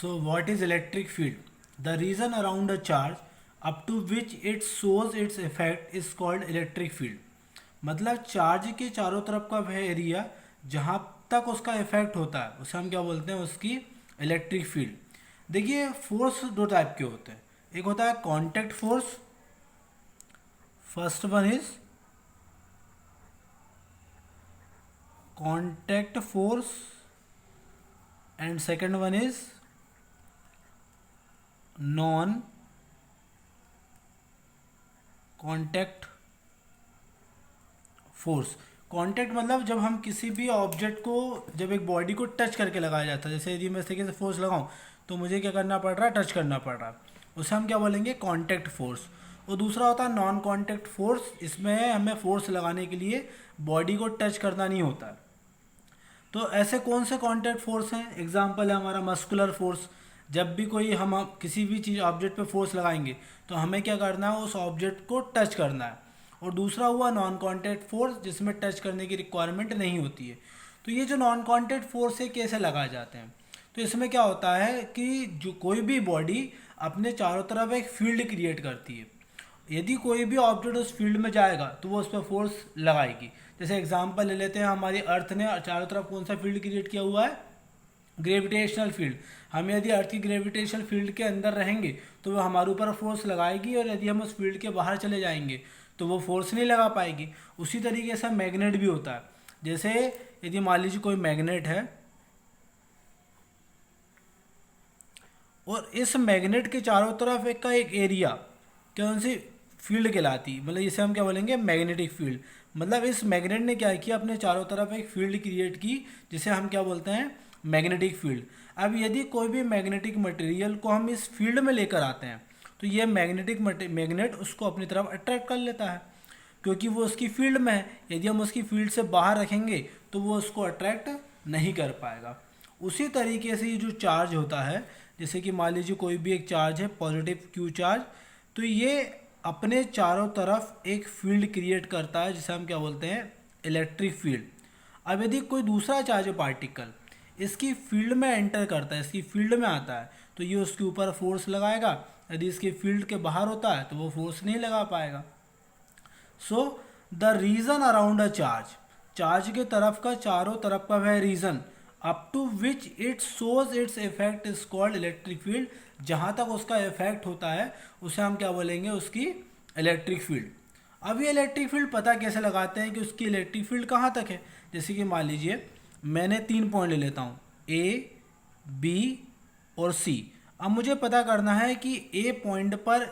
So what is electric field? The region around a charge up to which it shows its effect is called electric field. मतलब charge के चारों तरफ का वह area जहाँ तक उसका इफेक्ट होता है उसे हम क्या बोलते हैं, उसकी इलेक्ट्रिक फील्ड. देखिए फोर्स दो टाइप के होते हैं. एक होता है contact force. First one is contact force and second one is non contact force. Contact मतलब जब हम किसी भी ऑब्जेक्ट को, जब एक बॉडी को टच करके लगाया जाता है, जैसे यदि मैं इस तरीके से फोर्स लगाऊं तो मुझे क्या करना पड़ रहा है, टच करना पड़ रहा है, उसे हम क्या बोलेंगे, कांटेक्ट फोर्स. और दूसरा होता है नॉन कांटेक्ट फोर्स. इसमें हमें फोर्स लगाने के लिए बॉडी को टच करना नहीं होता है. तो ऐसे कौन से कांटेक्ट फोर्स हैं? एग्जाम्पल है हमारा मस्कुलर फोर्स. जब भी कोई हम किसी भी चीज़ ऑब्जेक्ट पे फोर्स लगाएंगे तो हमें क्या करना है, उस ऑब्जेक्ट को टच करना है. और दूसरा हुआ नॉन कांटेक्ट फोर्स, जिसमें टच करने की रिक्वायरमेंट नहीं होती है. तो ये जो नॉन कांटेक्ट फोर्स है कैसे लगाए जाते हैं? तो इसमें क्या होता है कि जो कोई भी बॉडी अपने चारों तरफ एक फील्ड क्रिएट करती है. यदि कोई भी ऑब्जेक्ट उस फील्ड में जाएगा तो वो उस पर फोर्स लगाएगी. जैसे एग्जांपल ले लेते हैं, हमारी अर्थ ने चारों तरफ कौन सा फील्ड क्रिएट किया हुआ है, ग्रेविटेशनल फील्ड. हम यदि अर्थ की ग्रेविटेशनल फील्ड के अंदर रहेंगे तो वो हमारे ऊपर फोर्स लगाएगी, और यदि हम उस फील्ड के बाहर चले जाएंगे तो वो फोर्स नहीं लगा पाएगी. उसी तरीके से मैग्नेट भी होता है. जैसे यदि मान लीजिए कोई मैग्नेट है और इस मैग्नेट के चारों तरफ एक एरिया कौन सी फील्ड कहलाती, मतलब इसे हम क्या बोलेंगे, मैग्नेटिक फील्ड. मतलब इस मैग्नेट ने क्या किया, अपने चारों तरफ एक फील्ड क्रिएट की, जिसे हम क्या बोलते हैं, मैग्नेटिक फील्ड. अब यदि कोई भी मैग्नेटिक मटेरियल को हम इस फील्ड में लेकर आते हैं तो ये मैग्नेट उसको अपनी तरफ अट्रैक्ट कर लेता है, क्योंकि वो उसकी फील्ड में है. यदि हम उसकी फील्ड से बाहर रखेंगे तो वो उसको अट्रैक्ट नहीं कर पाएगा. उसी तरीके से ये जो चार्ज होता है, जैसे कि मान लीजिए कोई भी एक चार्ज है, पॉजिटिव क्यू चार्ज, तो ये अपने चारों तरफ एक फील्ड क्रिएट करता है, जिसे हम क्या बोलते हैं, इलेक्ट्रिक फील्ड. अब यदि कोई दूसरा चार्ज है पार्टिकल, इसकी फील्ड में एंटर करता है, इसकी फील्ड में आता है, तो ये उसके ऊपर फोर्स लगाएगा. यदि इसके फील्ड के बाहर होता है तो वो फोर्स नहीं लगा पाएगा. So the region around a charge, charge के तरफ का, चारों तरफ का वह region up to which it shows its effect is called electric field. जहाँ तक उसका इफेक्ट होता है उसे हम क्या बोलेंगे, उसकी इलेक्ट्रिक फील्ड. अब ये इलेक्ट्रिक फील्ड पता कैसे लगाते हैं कि उसकी इलेक्ट्रिक फील्ड कहाँ तक है? जैसे कि मान लीजिए मैंने 3 पॉइंट ले लेता हूँ, ए, बी और सी. अब मुझे पता करना है कि ए पॉइंट पर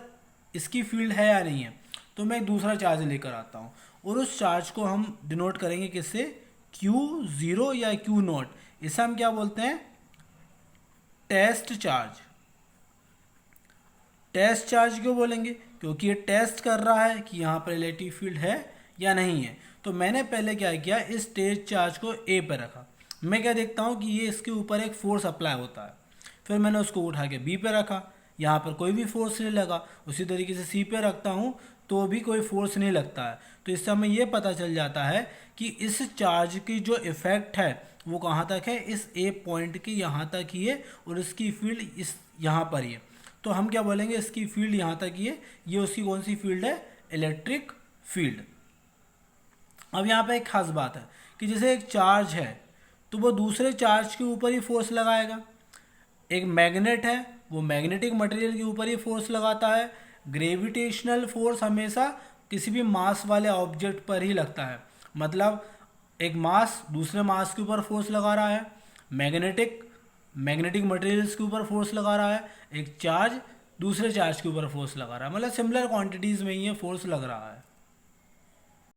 इसकी फील्ड है या नहीं है. तो मैं एक दूसरा चार्ज लेकर आता हूँ और उस चार्ज को हम डिनोट करेंगे किससे, Q0 या Q0. इसे हम क्या बोलते हैं, टेस्ट चार्ज. टेस्ट चार्ज क्यों बोलेंगे? क्योंकि ये टेस्ट कर रहा है कि यहाँ पर इलेक्ट्रिक फील्ड है या नहीं है. तो मैंने पहले क्या किया, इस टेस्ट चार्ज को ए पर रखा. मैं क्या देखता हूँ कि ये इसके ऊपर एक फोर्स अप्लाई होता है. फिर मैंने उसको उठा के बी पे रखा, यहाँ पर कोई भी फोर्स नहीं लगा. उसी तरीके से सी पे रखता हूँ तो भी कोई फोर्स नहीं लगता है. तो इससे हमें ये पता चल जाता है कि इस चार्ज की जो इफेक्ट है वो कहाँ तक है, इस ए पॉइंट की यहाँ तक ही है, और इसकी फील्ड इस यहाँ पर ही है. तो हम क्या बोलेंगे, इसकी फील्ड यहाँ तक ही है, ये उसकी कौन सी फील्ड है, इलेक्ट्रिक फील्ड. अब यहाँ पे एक खास बात है कि जैसे एक चार्ज है तो वो दूसरे चार्ज के ऊपर ही फोर्स लगाएगा. एक मैग्नेट है, वो मैग्नेटिक मटेरियल के ऊपर ही फोर्स लगाता है. ग्रेविटेशनल फोर्स हमेशा किसी भी मास वाले ऑब्जेक्ट पर ही लगता है. मतलब एक मास दूसरे मास के ऊपर फोर्स लगा रहा है, मैग्नेटिक मटेरियल्स के ऊपर फोर्स लगा रहा है, एक चार्ज दूसरे चार्ज के ऊपर फोर्स लगा रहा है. मतलब सिमिलर क्वांटिटीज़ में ही ये फोर्स लग रहा है.